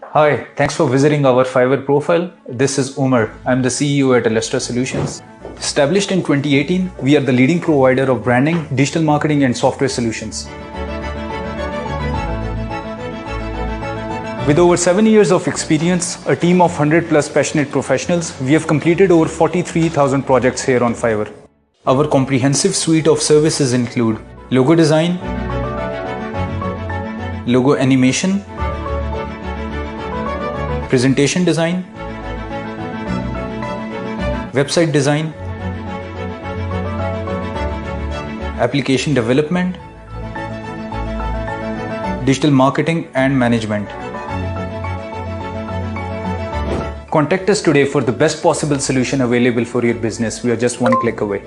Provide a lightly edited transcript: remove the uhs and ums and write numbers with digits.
Hi, thanks for visiting our Fiverr profile. This is Umar. I'm the CEO at Alestra Solutions. Established in 2018, we are the leading provider of branding, digital marketing, and software solutions. With over 7 years of experience, a team of 100 plus passionate professionals, we have completed over 43,000 projects here on Fiverr. Our comprehensive suite of services include logo design, logo animation, presentation design, website design, application development, digital marketing and management. Contact us today for the best possible solution available for your business. We are just one click away.